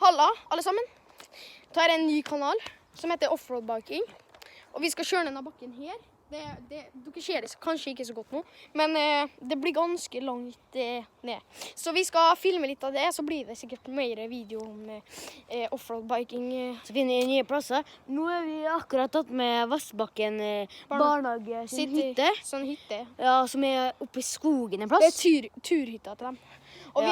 Halla, alle sammen. Dette er en ny kanal som heter Offroad Biking. Og vi skal kjøre denne bakken her. Dere ser det kanskje ikke så godt nå, men det blir ganske langt ned. Så vi skal filme litt av det, så blir det sikkert mer video om offroad biking. Så finner vi nye plasser. Nå har vi akkurat tatt med Vassbakken barnehage sin hytte. Sånn hytte. Ja, som er oppe i skogen en plass. Det er turhytta til dem. Og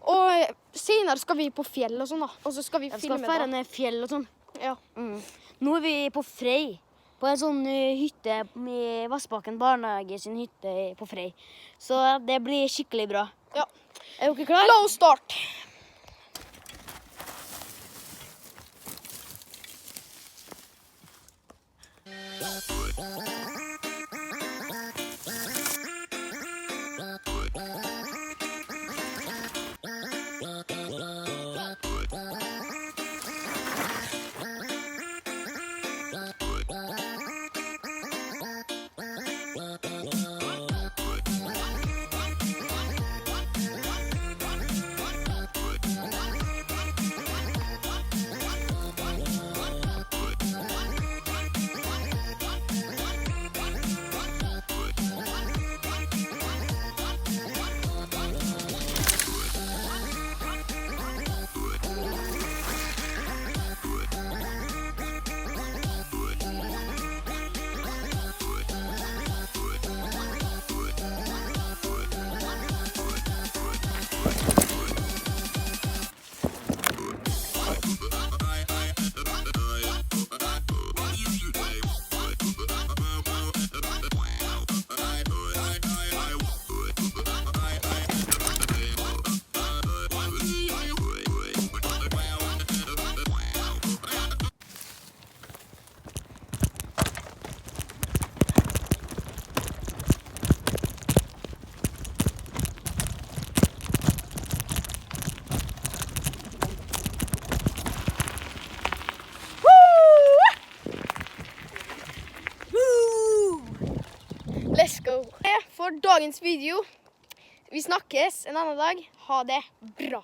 og senere skal vi på fjell og sånn da. Og så skal vi filme det. Vi skal fære ned fjell og sånn. Ja. Nå er vi på Frei. På en sånn hytte med Vassbakken barnehage sin hytte på Frei. Så det blir skikkelig bra. Ja. Er dere klar? La oss starte. Let's go. For dagens video. Vi snakkes en annen dag. Ha det bra.